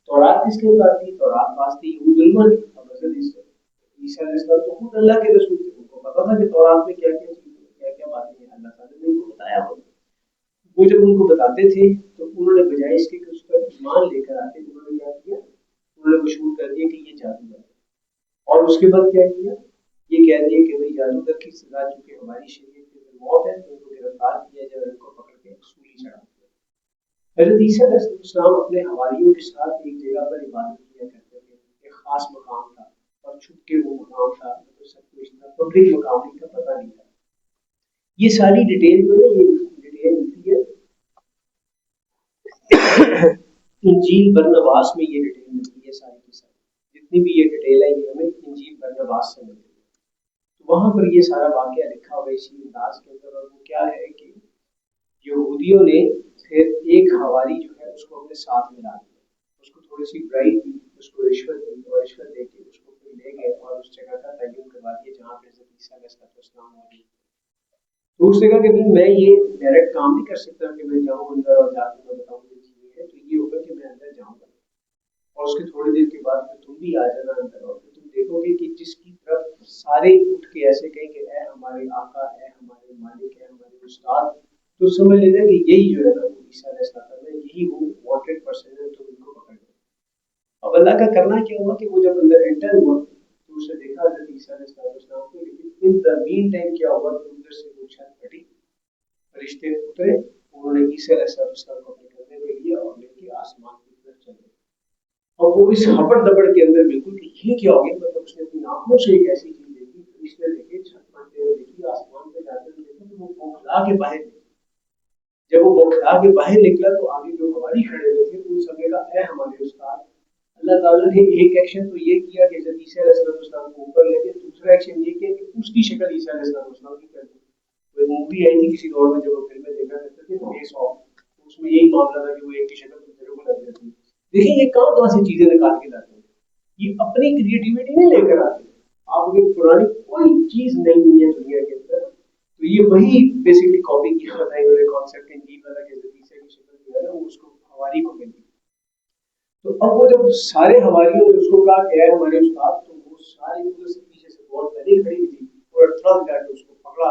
تورات کس کے پاس تھی؟ تورات پاس تھی یہود علماء کی۔ اب حضرت عیسیٰ علیہ السلام تو خود اللہ کے رسول تھے، ان کو پتا تھا کہ تورات میں کیا کیا چیزیں، کیا کیا باتیں ہیں، اللہ تعالیٰ نے ان کو بتایا ہوگا۔ وہ جب ان کو بتاتے تھے تو انہوں نے بجائے اس کے کہ اس پر ایمان لے کر آتے، انہوں نے کیا کیا؟ انہوں نے مشہور کر دیا کہ یہ جادوگر ہے، اور اس کے بعد کیا کیا؟ یہ کہہ دیا کہ بھائی جادوگر کی سزا چونکہ ہماری شریعت کے اندر موت ہے تو ان کو گرفتار کیا جائے اور ان کو پکڑ کے سولی چڑھا دیا۔ حضرت عیسیٰ علیہ السلام اپنے حواریوں کے ساتھ ایک جگہ پر عبادت کیا کرتے تھے، ایک خاص مقام تھا، اور چھپ کے وہ مقام تھا، سب کچھ تھا، پبلک مقام کا پتہ نہیں تھا۔ یہ ساری ڈیٹیل جو ہے، یہ ڈیٹیل ملتی ہے انجیل برنباس میں، یہ ڈیٹیل ملتی ہے ساری کی ساری، جتنی بھی یہ ڈیٹیل ہے یہ ہمیں انجیل برنباس سے ملتی ہے۔ تو وہاں پر یہ سارا واقعہ لکھا ہوا ہے اسی انداز کے اندر، اور وہ کیا ہے کہ یہود یہودیوں نے پھر ایک حواری جو ہے اس کو اپنے ساتھ ملا دیا، اس کو تھوڑی سی برائٹ دی، اس کو رشوت دی، اور رشوت دے کے اس کو پھر لے گئے اور اس جگہ کا تعین کروا دیا جہاں پہ حضرت عیسیٰ علیہ السلام موجود تھے۔ تو اس نے کہا کہ میں یہ ڈائریکٹ کام نہیں کر سکتا کہ میں جاؤں اندر اور جا کے میں بتاؤں یہ چیزیں ہے، تو یہ ہوگا کہ میں اندر جاؤں گا اور اس کے تھوڑی دیر کے بعد پھر تم بھی آ جانا اندر، اور پھر تم دیکھو گے کہ جس کی طرف سارے اٹھ کے ایسے کہیں کہ اے ہمارے آقا، اے ہمارے مالک، اے ہمارے استاد، تو سمجھ لینا کہ یہی جو ہے نا وہ عیسیٰ علیہ السلام ہے، یہی وہ وانٹیڈ پرسن ہے، تو ان کو پکڑ لو۔ اب اللہ کا کرنا کیا ہوا کہ وہ جب اندر انٹر ہوا تو اسے دیکھا حضرت عیسیٰ علیہ السلام کو، لیکن ان دا مین ٹائم کیا ہوا کہ ادھر سے وہ چھت پھٹی، فرشتے اترے، انہوں نے عیسیٰ علیہ السلام کو اپنے کندھے پہ لیا اور لے کے آسمان کی طرف چلے، اور وہ اس ہبڑ دبڑ کے اندر بالکل کہ یہ کیا ہو گیا، مطلب اس نے اپنی آنکھوں سے ایک ایسی چیز دیکھی، فرشتے دیکھے، چھت پھٹتے ہوئے دیکھی، آسمان پہ جاتے ہوئے دیکھا، تو وہ بوکھلا کے باہر نکلا۔ جب وہ بوکھلا کے باہر نکلا تو آگے جو حواری کھڑے ہوئے تھے ان سب نے کہا اے ہمارے استاد، اللہ تعالیٰ نے ایک ایکشن تو یہ کیا کہ حضرت عیسیٰ علیہ السلام کو اوپر لے کے، دوسرا ایکشن یہ کیا کہ اس کی شکل عیسیٰ علیہ السلام کی کر دی۔ کوئی مووی آئی تھی کسی دور میں جب وہ فلمیں دیکھا کرتے تھے، فیس آف، اس میں یہی معاملہ تھا کہ وہ ایک کی شکل دوسرے کو لگ جاتی ہے۔ دیکھیں یہ کہاں سے چیزیں نکال کے لاتے ہیں، یہ اپنی کریٹیوٹی نہیں لے کر آتے، آپ کی پرانی کوئی چیز نہیں ہے دنیا کے اندر، تو یہ وہی بیسکلی کاپی کیا ہوتا ہے، انہوں نے کانسیپٹ انجیل والا کہ حضرت عیسیٰ کی شکل جو ہے نا وہ اس کو حواری کو ملی۔ تو اب وہ جب سارے حواریوں نے اس کو کہا کہ اے ہمارے استاد، تو وہ سارے ادھر سے پیچھے سے بہت پہلے کھڑی ہوئی تھی اور ترنت جا کے اس کو پکڑا،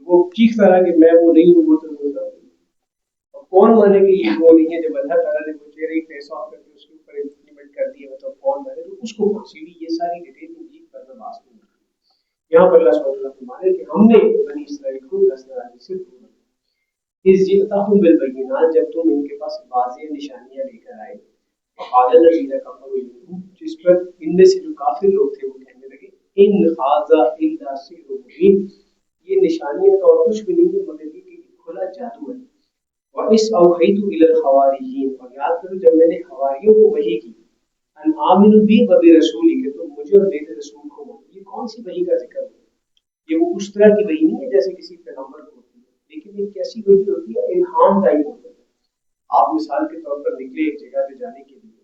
وہ چیختا رہا کہ میں وہ نہیں ہوں، وہ تو بولتا ہوں۔ اور کون مانے کہ یہ وہ نہیں ہے، جب اللہ تعالیٰ نے وہ چہرے فیس آف کر کے اس کے اوپر امپلیمنٹ کر دیا تو کون مانے، تو اس کو پھانسی ہوئی۔ یہ ساری ڈیٹیل انجیل پر نماز میں یہاں پر اللہ صلی اللہ فرمانے کہ ہم نے بنی اسرائیل کو دستاویز سے دور اس جئتہم بالبینات، جب تم ان کے پاس واضح نشانیاں لے کر آئے، قال الذین کفروا منہم، جس پر ان میں سے جو کافر لوگ تھے وہ کہنے لگے ان ھذا الا سحر مبین، یہ نشانیاں تو اور کچھ بھی نہیں ہے مگر یہ کہ کھلا جادو ہے۔ وَإِذْ أَوْحَيْتُ إِلَى الْحَوَارِيِّينَ، اور یاد کرو جب میں نے حواریوں کو وحی کی، ان آمنوا بی وبرسولی، کہ تم مجھے اور میرے رسول کو مانو۔ یہ کون سی وحی کا ذکر ہے؟ یہ وہ اس طرح کی وحی نہیں ہے جیسے کسی پیغمبر کو ہوتی ہے، لیکن ایک کیسی وحی ہوتی ہے، الہام ٹائپ ہوتا ہے۔ آپ مثال کے طور پر نکلے ایک جگہ پہ جانے کے لیے،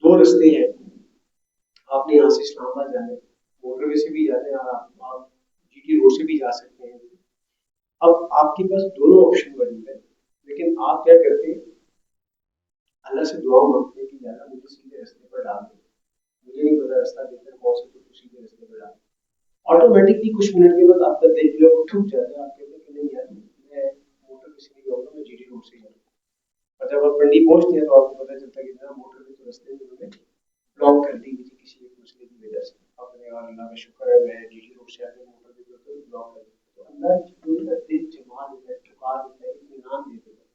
دو رستے ہیں، آپ نے یہاں سے اسلام آباد جانا ہے، موٹر وے سے بھی جاتے ہیں اور آپ جی ٹی روڈ سے بھی جا سکتے ہیں۔ اب آپ کے پاس دونوں آپشن موجود ہیں، لیکن آپ کیا کرتے ہیں، اللہ سے دعا مانگتے ہیں کہ یا اللہ مجھے سیدھے رستے پر ڈال دیں، مجھے نہیں پتا راستہ بہتر کون سا، تو سیدھے رستے پر ڈال دیں۔ آٹومیٹکلی کچھ منٹ کے بعد آپ کا دل جو ہے وہ تھک جاتا ہے، آپ کہتے ہیں کہ نہیں یار میں موٹر وے سے نہیں جاؤں گا، میں جی ٹی روڈ سے جاؤں گا۔ اور جب آپ منڈی پہنچتے ہیں تو آپ کو پتہ چلتا ہے کہ جناب موٹر وے تو رستے میں انہوں نے بلاک کر دی تھی کسی ایک مسئلے کی وجہ سے، آپ نے کہا اللہ کا شکر ہے میں جی ٹی روڈ سے آگے موٹر وے کو بلاک کر دیا، تو اللہ جو ہے دل جما دیتا ہے، ٹھکا دیتا ہے، اطمینان دے دیتا ہے۔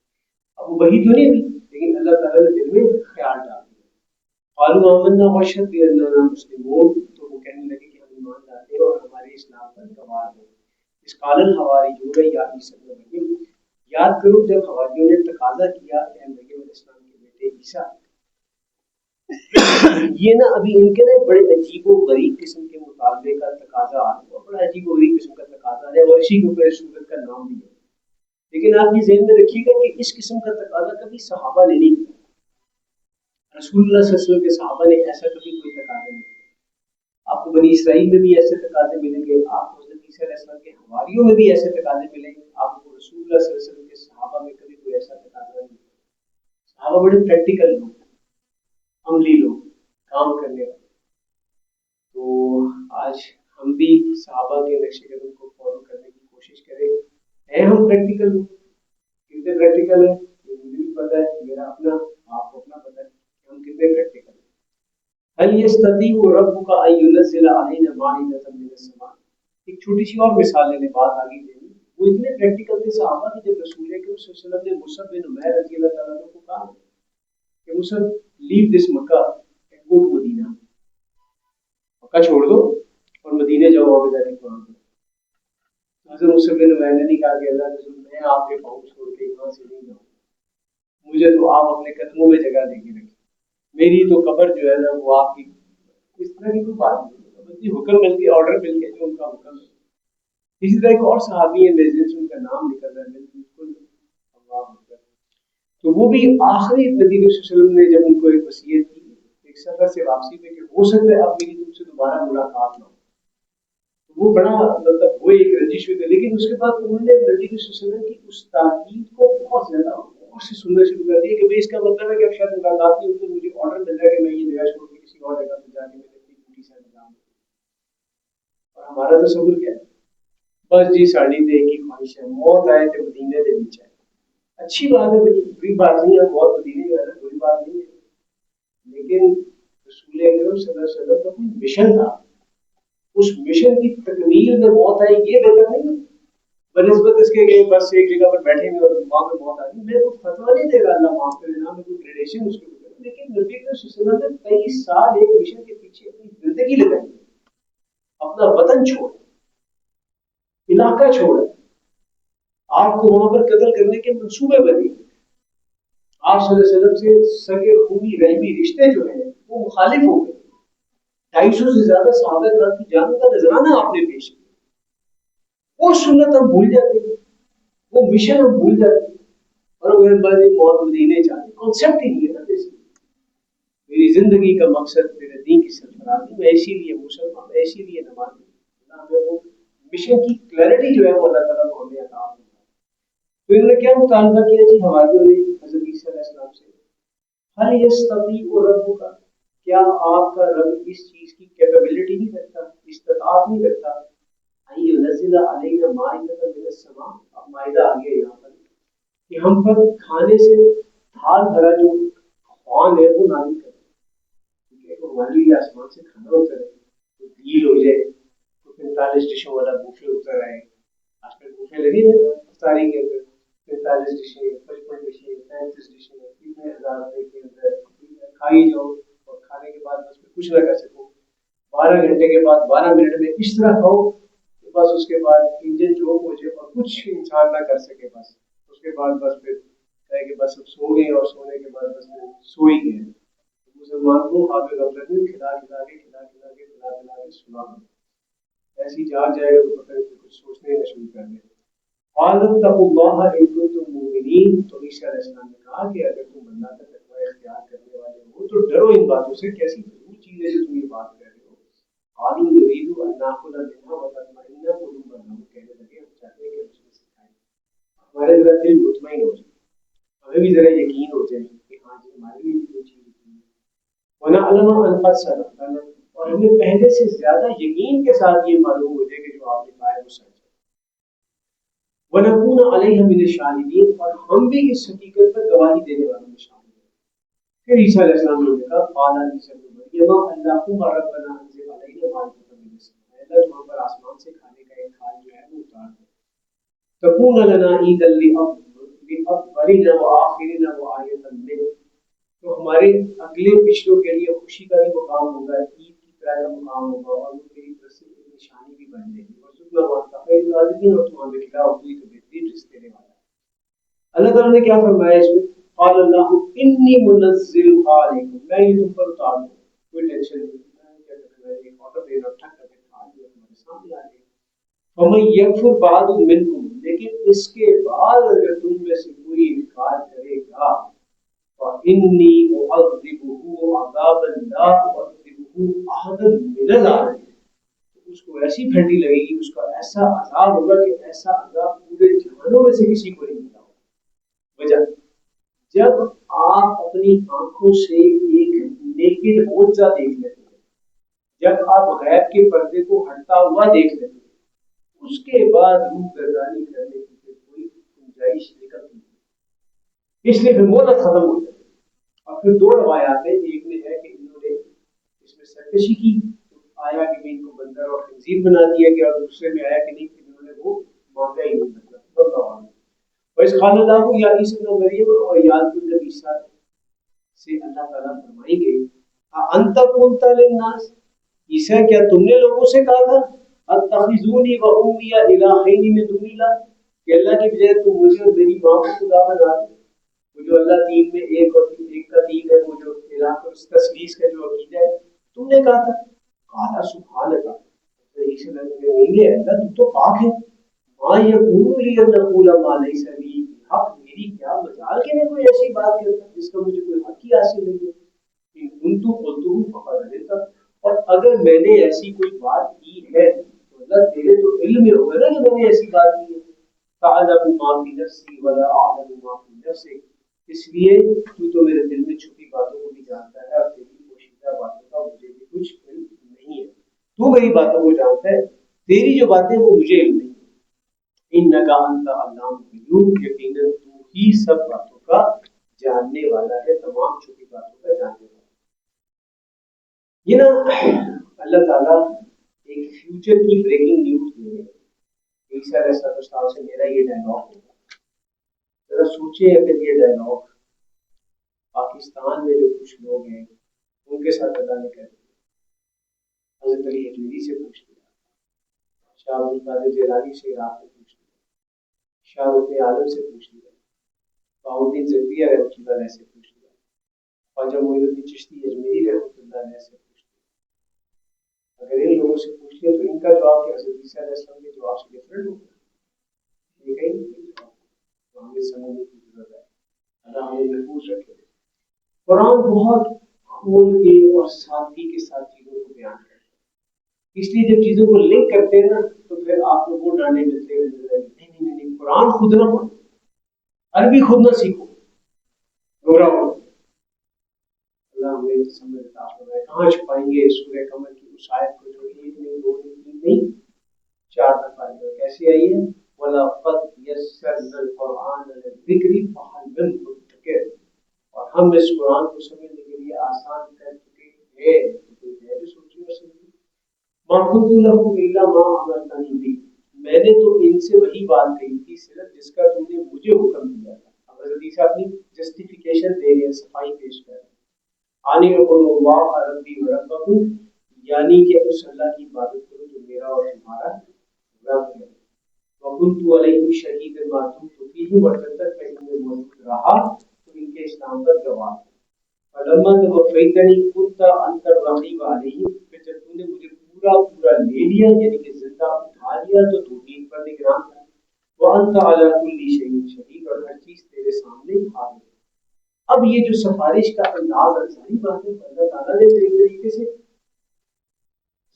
اب وہی تو نہیں ہوئی، لیکن اللہ تعالیٰ نے دل میں خیال ڈال دیا۔ قالوا آمنا واشهد بأننا مسلمون، تو وہ کہنے لگے کہ ہم ایمان لاتے ہیں اور ہمارے اسلام پر گواہ ہیں۔ اس قال الحواریون یا عیسی ابن مریم، یاد کرو جب حواریوں نے تقاضا کیا اے مریم علیہ السلام کے بیٹے عیسیٰ، یہ نا ابھی ان کے نا بڑے عجیب و غریب قسم کے مطالبے کا تقاضا آ رہا ہے، بڑا عجیب و غریب قسم کا تقاضا ہے، اور اسی کے اوپر سورت کا نام بھی ہے۔ لیکن آپ یہ ذہن میں رکھیے گا کہ اس قسم کا تقاضا کبھی صحابہ نے نہیں کیا، رسول اللہ صلی اللہ علیہ وسلم کے صحابہ نے ایسا کبھی کوئی تقاضا نہیں کیا۔ آپ کو بنی اسرائیل میں بھی ایسے تقاضے ملیں گے، آپ کو حضرت عیسیٰ علیہ السلام کے حواریوں میں بھی ایسے تقاضے ملیں گے، آپ کو رسول اللہ صلی اللہ علیہ وسلم کے صحابہ میں کبھی کوئی ایسا تقاضا نہیں ملے۔ صحابہ بڑے پریکٹیکل لوگ، عملی لوگ، کام کرنے والے۔ تو آج ہم بھی صحابہ کے نقش قدم کو فالو کرنے کی کوشش کریں۔ ہیں ہم پریکٹیکل لوگ؟ کتنے پریکٹیکل ہیں یہ مجھے بھی پتا ہے، میرا اپنا، آپ کو اپنا پتا ہے کہ ہم کتنے پریکٹیکل ہیں۔ هل يستطيع ربك ان ينزل علينا مائدة من السماء، ایک چھوٹی سی اور مثال لینے بات آگے دینی، وہ اتنے پریکٹیکل تھے صحابہ کہ جب رسول اکرم صلی اللہ علیہ وسلم نے مصعب بن عمیر رضی اللہ تعالیٰ عنہ کو کہا کہ مصعب لیو دس مکہ اینڈ گو ٹو مدینہ، مکہ چھوڑ دو اور مدینے جاؤ، وہاں پہ جا کے قرآن پڑھو۔ حضرت مصعب بن عمیر نے نہیں کہا کہ اللہ رسول میں آپ کے پاؤں چھوڑ کے یہاں سے نہیں جاؤں، مجھے تو آپ اپنے قدموں میں جگہ دے کے رکھیں، میری تو قبر جو ہے نا وہ آپ کی، اس طرح کی کوئی بات نہیں ہے، حکم مل گیا، آرڈر مل گیا جو ان کا حکم ہے۔ اسی طرح ایک اور صحابی ہے میرے سے ان کا نام نکل رہا ہے بالکل اللہ اکبر. تو وہ بھی آخری نبی صلی اللہ علیہ وسلم نے جب ان کو ایک وصیت کی ایک سفر سے واپسی پہ کہ ہو سکتا ہے اب میری تم سے دوبارہ ملاقات نہ ہو. وہ بڑا مطلب وہ ایک رنجش ہوئی تھی لیکن اس کے بعد انہوں نے نبی صلی اللہ علیہ وسلم کی اس تاکید کو بہت زیادہ غور سے سننا شروع کر دیا کہ بھائی اس کا مطلب ہے کہ اب شاید ملاقات نہیں ہوتی مجھے آرڈر مل جائے کہ میں یہ جگہ چھوڑ کے کسی اور جگہ پہ جا کے میں اپنی ڈیوٹی سے انجام دوں. اور ہمارا تصور کیا ہے بس جی ساڑی دے کی خواہش ہے موت آئے تو مدینے دے بیچ آئے. اچھی بات ہے بھائی بری بات نہیں ہے موت مدینے جو ہے نا بری بات نہیں ہے لیکن رسول اکرم صلی اللہ علیہ وسلم کا کوئی مشن تھا اس مشن کی تکمیل میں موت آئی یہ بہتر نہیں بنسبت اس کے کہ بس ایک جگہ پر بیٹھیں گے اور وہاں پہ موت آ گئی. میں کوئی فتوا نہیں دے رہا اللہ معاف کرے نہ میں کوئی گریڈیشن اس کے اوپر لیکن نبی صلی اللہ علیہ وسلم نے 23 سال ایک مشن کے پیچھے اپنی زندگی لگائی اپنا وطن چھوڑ علاقہ چھوڑا آپ کو وہاں پر قتل کرنے کے منصوبے بنے آپ صلی اللہ علیہ وسلم سے سگے خوبی رحمی رشتے جو ہیں وہ مخالف ہو گئے. 250 سے زیادہ صحابہ کرام کی جانوں کا نذرانہ آپ نے پیش کیا وہ سنت ہم بھول جاتے ہیں وہ مشن ہم بھول جاتے ہیں اور میرے بعد موت مدینے چاہتے کانسیپٹ ہی نہیں ہے نا میری زندگی کا مقصد میرے دین کی سرفرازی میں اسی لیے مسلمان میں اسی لیے نمازی اللہ میں وہ مشن کی کلیئرٹی جو ہے وہ اللہ تعالیٰ کو ہمیں عطا فرمائے. تو انہوں نے کیا مطالبہ کیا جی حواریوں نے حضرت عیسیٰ علیہ السلام سے هل یستطیع ربک کیا آپ کا رب اس چیز کی کیپیبلٹی نہیں رکھتا استطاعت نہیں رکھتا آئیے نزل علینا مائدۃ من السماء. اب مائدہ آ گیا یہاں پر کہ ہم پر کھانے سے تھال بھرا جو خوان ہے وہ نازل کرے ٹھیک ہے تو ہمارے لیے آسمان سے کھانا اترے تو ڈیل ہو جائے تو 45 ڈشوں والا بوفے اتر آئے. آج کل بوفے لگے ہیں افطاری کے اندر 45 ڈشیں 55 ڈشیں 35 ڈشیں کتنے ہزار روپے کے اندر کھائی جاؤ اور کھانے کے بعد بس میں کچھ نہ کر سکوں 12 گھنٹے کے بعد 12 منٹ میں اس طرح کھاؤ کہ بس اس کے بعد انجن چوک ہو جائے اور کچھ انسان نہ کر سکے بس اس کے بعد بس پھر کہے کہ بس اب سو گئے اور سونے کے بعد بس میں سو ہی گئے. مسلمان کو حافظ غفلت میں کھلا کے سنا ایسی جان جائے گا تو پتہ کچھ سوچنے کا شروع کر دے. قالوا اتقوا الله ان كنتم مؤمنين. تو عیسیٰ علیہ السلام نے کہا کہ اگر تم اللہ کا تقوی اختیار کرنے والے ہو تو ڈرو ان باتوں سے. کیسی فضول چیز ہے جو تم یہ بات کر رہے ہو. قالوا نريد ان ناكل منها وتطمئن قلوبنا. وہ کہنے لگے ہم چاہتے ہیں کہ ہم سے کھائیں ہمارے ذرا دل مطمئن ہو جائے ہمیں بھی ذرا یقین ہو جائے کہ ہاں جی ہمارے لیے بھی کوئی چیز ہے. ونعلم ان قد صدقنا. اور ہمیں پہلے سے زیادہ یقین کے ساتھ یہ معلوم ہو جائے کہ جو آپ نے کہا ہے وہ سچ ہے. ونكون عليها من الشاهدين. اور ہم بھی اس حقیقت پر گواہی دینے والوں میں شامل ہیں. پھر عیسیٰ علیہ السلام نے کہا قال عیسی ابن مریم اللهم ربنا انزل علينا مائدۃ من السماء. اللہ تو ہم پر آسمان سے کھانے کا ایک تھال جو ہے وہ اتار دے تكون لنا عيدا لأولنا وآخرنا وآية منك. تو ہمارے اگلے پچھلوں کے لیے خوشی کا بھی مقام ہوگا عید کی طرح کا مقام ہوگا اور وہ تیری طرف سے ایک نشانی بھی بن جائے گی. اور تم ہمیں کھلاؤ ہوئی تو بہترین رزق دینے والا ہے. اللہ تعالیٰ نے کیا فرمایا اس میں قال اللہ انی منزل علیکم. میں یہ تم پر اتار دوں کوئی ٹینشن نہیں ایک آرڈر دے رہا ٹھک کر کے کھا لیا تمہارے سامنے آ گیا. فمن یکفر بعد منکم. لیکن اس کے بعد اگر تم میں سے کوئی انکار کرے گا فإنی أعذبه عذابا لا أعذبه أحدا من العالمين. اس کو ایسی پھنٹی لگے گی اس کا ایسا عذاب ہوگا کہ ایسا عذاب پورے جہانوں میں سے کسی کو نہیں ملا ہوگا. وجہ جب آپ اپنی آنکھوں سے ایک نیکڈ معجزہ دیکھ لیتے ہیں جب آپ غیب کے پردے کو ہٹتا ہوا دیکھ لیتے ہیں اس کے بعد روح گردانی کرنے کی کوئی گنجائش نکلتی ہے. اس لیے پھر مہلت ختم ہو جاتی ہے. اور پھر دو روایات ہیں. ایک میں ہے کہ انہوں نے اس میں سرکشی کی آیا کہ ان کو بندر اور خنزیر بنا دیا گیا اور دوسرے میں آیا کہ نہیں کہ انہوں نے وہ مانگا ہی نہیں بندہ. اور اس خالد کو یا عیسی ابن مریم اور یاد کو جب عیسیٰ سے اللہ تعالیٰ فرمائیں گے انت قلت للناس. عیسیٰ کیا تم نے لوگوں سے کہا تھا اتخذونی و امی الہین من دون اللہ کہ اللہ کی بجائے تم مجھے اور میری ماں کو خدا بنا دو. وہ جو اللہ تین میں ایک اور ایک کا تین ہے وہ جو الہ اور اس تثلیث کا جو عقیدہ ہے تم نے کہا تھا. قال سبحانک. عیسی نے کہا نہیں اللہ تو پاک ہے ہاں یقول لی ان نقول ما لیس لی حق، میری کیا مجال کہ میں کوئی ایسی بات کرتا جس کا مجھے کوئی حق ہی حاصل نہیں ہے. ان کنتو قلتہ فقد علمت، اور اگر میں نے ایسی کوئی بات کی ہے تو اللہ تیرے تو علم میں ہوگا نا کہ میں نے ایسی بات کی ہے. تعلم ما فی نفسی ولا اعلم ما فی نفسک، اس لیے تو میرے دل میں چھپی باتوں کو بھی جانتا ہے اور تیری پوشیدہ باتوں کا مجھے بھی کچھ علم نہیں ہے. تو میری باتوں کو جانتا ہے، تیری جو باتیں وہ مجھے علم نہیں. انکا انت علام الغیوب، یقیناً تو ہی سب باتوں کا جاننے والا ہے، تمام چھپی باتوں کا جاننے والا ہے. یہ نا اللہ تعالیٰ ایک فیوچر کی بریکنگ نیوز دے رہے ہیں. عیسیٰ علیہ السلام سے میرا یہ ڈائلاگ ہوگا. ذرا سوچیں اگر یہ ڈائلاگ پاکستان میں جو کچھ لوگ ہیں ان کے ساتھ اللہ نے کر دیا. حضرت علی حجویری سے پوچھ لیا، شاہ عبد القادر جیلانی سے عراق سے پوچھ لیا، شاہ رخ عالم سے پوچھ لیا، بہاؤالدین زیدیہ رحمۃ اللہ علیہ سے پوچھ لیا، خواجہ معین الدین چشتی اجمیری رحمۃ اللہ علیہ سے پوچھ لیا. اگر ان لوگوں سے پوچھ لیا تو ان کا جواب کہ حضرت عیسیٰ علیہ السلام کے جواب سے ڈفرینٹ ہوگا. یہ کہیں نہیں، تو ہمیں سمجھنے کی ضرورت ہے. اللہ ہمیں محفوظ رکھے. قرآن بہت کھول کے اور سادگی کے ساتھ چیزوں کو بیان کرتا ہے، اس لیے جب چیزوں کو لنک کرتے ہیں نا تو پھر آپ کو وہ ڈانڈے ملتے ہیں. نہیں، قرآن خود نہ پڑھو، عربی خود نہ سیکھو، گمراہ ہو. اللہ ہمیں سمجھ عطا فرمائے. کہاں چھپائیں گے سورہ قمر کی اس آیت کو جو ایک نہیں، دو نہیں، تین نہیں، 4 دفعہ ہے. کیسے آئی ہے؟ وَلَقَدْ يَسَّرْنَا الْقُرْآنَ لِلذِّكْرِ فَهَلْ مِن مُدَّكِرٍ، اور ہم اس قرآن کو سمجھنے کے لیے آسان کر چکے ہیں. تو کوئی ہے جو سوچی اور سمجھی. مَا كُنتُ لَهُمْ إِلَّا مَا أَمَرْتَنِي بِهِ، میں نے تو ان سے وہی بات کہی تھی صرف جس کا تم نے مجھے حکم دیا تھا. اب حضرت عیسیٰ اپنی جسٹیفیکیشن دے رہے ہیں، صفائی پیش کر رہے ہیں. آنی رکھو اللہ ربی و ربکم، یعنی کہ اس اللہ کی عبادت کرو جو میرا اور تمہارا رب ہے. وَكُنْتُ عَلَيْهِمْ شَهِيدًا مَا دُمْتُ فِيهِمْ، اور جب تک میں ان میں موجود رہا تو ان کے اسلام پر گواہ تھا. فَلَمَّا تَوَفَّيْتَنِي كُنْتَ أَنْتَ الرَّقِيبَ عَلَيْهِمْ، پھر جب تم نے مجھے پورا لے لیا یعنی کہ زندہ اٹھا لیا تو تو دین پر نگران تھا. وَأَنْتَ عَلَىٰ كُلِّ شَيْءٍ شَهِيدٌ، اور ہر چیز تیرے سامنے حاضر ہے. اب یہ جو سفارش کا انداز ہے، ساری باتیں اللہ تعالیٰ نے ایک طریقے سے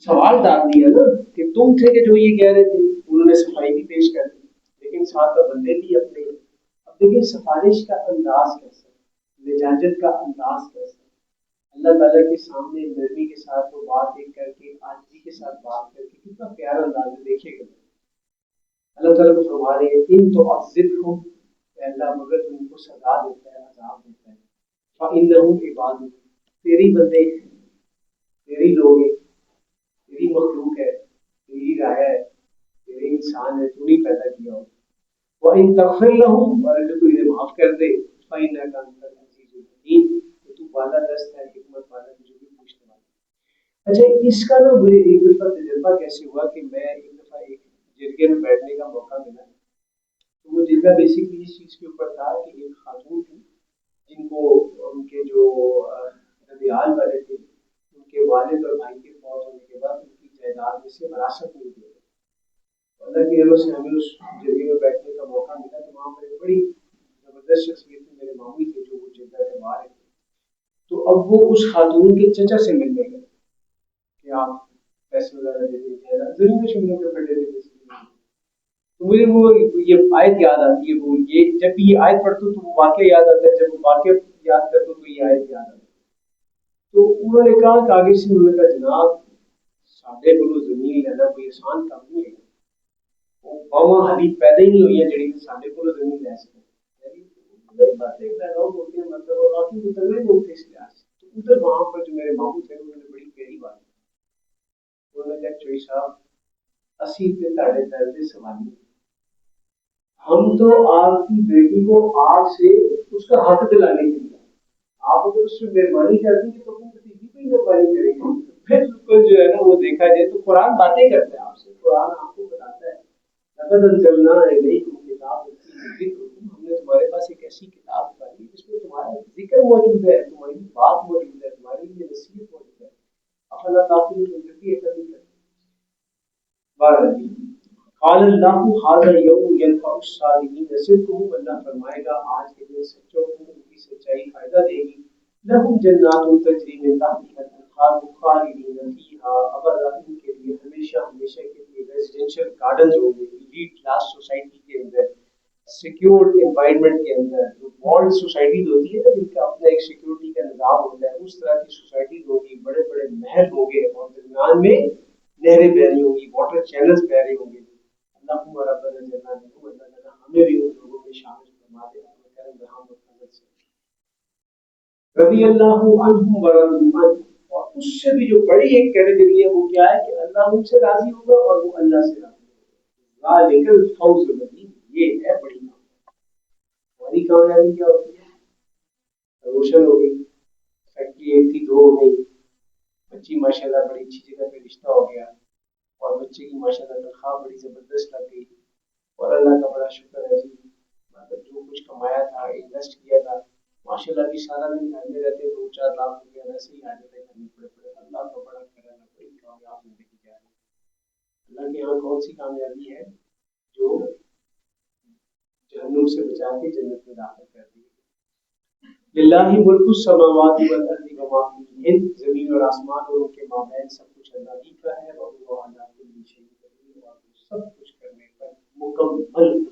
سوال ڈال دیا نا کہ تم تھے کہ جو یہ کہہ رہے تھے. انہوں نے صفائی بھی پیش کر دی لیکن ساتھ بندے بھی اپنے. اب دیکھیں سفارش کا انداز کیسا ہے، لجاجت کا انداز کیسا ہے. اللہ تعالیٰ کے سامنے نرمی کے ساتھ وہ بات ایک کر کے، عاجزی کے ساتھ بات کر کے، کتنا پیارا انداز ہے. دیکھیے گا اللہ تعالیٰ کو فرما رہے ہیں ان تو افضل اللہ مگر تم کو سزا دیتا ہے، عذاب دیتا ہے. فَإِنَّهُمْ عِبَادُكَ، تیری بندے ہیں، تیری لوگ ہیں، تیری مخلوق ہے، تیری رائے ہے، تیرے انسان ہے، تو نہیں پیدا کیا ہو. وَإِن تَغْفِرْ لَهُمْ، اور اگر تو انہیں معاف کر دے، فَإِنَّكَ أَنْتَ الْعَزِيزُ الْحَكِيمُ، تو تو بالا دست ہے، حکمت والا، مجھے بھی پوچھنے والا. اچھا اس کا نا مجھے ایک دفعہ تجربہ کیسے ہوا کہ میں ایک دفعہ ایک جرگے میں بیٹھنے کا موقع ملا. تو وہ جرگہ بیسکلی اس چیز کے اوپر تھا کہ ایک خاتون تھی جن کو ان کے جو نبیال والے تھے ان کے والد اور بھائی کے فوت ہونے کے بعد ان کی جائیداد میں سے وراثت مل گئی. اللہ کی رحمت سے ہمیں اس جرگے میں بیٹھنے کا موقع ملا. تو وہاں پر ایک بڑی زبردست شخصیت تھی، میرے ماموں تھے جو وہ جرگہ کے باہر تھے. تو اب وہ اس خاتون کے چچا سے ملنے گئے کہ آپ پیسے وغیرہ دے دیجیے، ضرور شملوں کے پڑے دیتے. تو مجھے وہ یہ آیت یاد آتی ہے، وہ یہ جب بھی یہ آیت پڑھتا ہوں تو وہ واقعہ یاد آتا ہے، جب وہ واقعہ یاد کرتا ہوں تو یہ آیت یاد آتی ہے. تو انہوں نے کہا کہ آگے سے انہوں نے کہا جناب ساڈے کو زمین لینا کوئی آسان کام نہیں ہے. وہ باواں حالی پیدا ہی نہیں ہوئی ہیں جڑی ساڈے کو زمین لے سکیں. باتیں پیدا ہوتی ہیں مطلب اور باقی متغیر لوگ تھے اس لحاظ سے. تو ادھر وہاں پر جو میرے ماموں تھے انہوں نے بڑی پیاری بات کی. انہوں نے کہا چوئی صاحب اسی تے تاڑے درد سوالی، ہم تو آپ کی بیٹی کو آپ سے اس کا حق دلانے کے لیے، آپ اگر اس سے مہربانی کر دیں گے تو اپنی بتیجی پہ ہی مہربانی کریں گے. بالکل جو ہے نا وہ دیکھا جائے تو قرآن باتیں کرتا ہے آپ سے، قرآن آپ کو بتاتا ہے لقد انزلنا الیکم کتاب ذکرکم، ہم نے تمہارے پاس ایک ایسی کتاب اتاری جس میں تمہارا ذکر موجود ہے، تمہاری بات موجود ہے، تمہارے لیے نصیحت موجود ہے. افلا تعقلون، تم جب بھی عقل نہیں کرتے. بارہ قال اللہ ھذا یوم ینفع الصادقین صدقہم، اللہ فرمائے گا آج کے دن سچوں کو ان کی سچائی فائدہ دے گی. لہم جنات تجری من تحتها الانہار خالدین فیہا ابدا، ان کے لیے ہمیشہ ہمیشہ کے لیے ریزیڈینشیل گارڈنز ہوں گے ایلیٹ کلاس سوسائٹی کے اندر، سیکیورڈ انوائرمنٹ کے اندر. جو وارلڈ سوسائٹیز ہوتی ہے نا جن کا اپنا ایک سیکیورٹی کا نظام ہوتا ہے، اس طرح کی سوسائٹیز ہوگی. بڑے بڑے محل ہوں گے اور درمیان میں نہریں بہ رہی ہوں گی، واٹر چینلز بہ رہے ہوں گے. اللہ ہمارا بدل جلنا نہیں، اللہ تعالیٰ ہمیں بھی ان لوگوں میں شامل فرما دے اپنے کرم رحم اور فضل سے. رضی اللہ عنہم ورضوا عنہ، اور اس سے بھی جو بڑی ایک کیٹیگری ہے وہ کیا ہے کہ اللہ ان سے راضی ہوگا اور وہ اللہ سے راضی ہوگا. ذالک الفوز العظیم، یہ ہے بڑی کامیابی. ہماری کامیابی کیا ہوتی ہے؟ روشن ہو گئی، فیکٹری ایک تھی دو ہو گئی، بچی ماشاءاللہ بڑی اچھی جگہ پہ رشتہ ہو گیا، اور بچے کی ماشاءاللہ تنخواہ بڑی زبردست لگ گئی، اور اللہ کا بڑا شکر ہے جی، مطلب جو کچھ کمایا تھا انویسٹ کیا تھا ماشاءاللہ بھی سارا دن گھر میں رہتے 2-4 لاکھ روپیہ ویسے ہی آ جاتے کرنے پڑے پڑے. اللہ کا بڑا کرم ہے، بڑی کامیاب زندگی جا رہی ہے. اللہ کے یہاں کون سی کامیابی ہے جو جہنم سے بچا کے جنت میں داخل کر دی. للہ ملک السماوات والارض وما فیہن، زمین اور آسمان اور ان کے مابین سب کچھ اللہ ہی کا ہے، اور وہ علی کل شیء قدیر، اور سب کچھ کرنے پر مکمل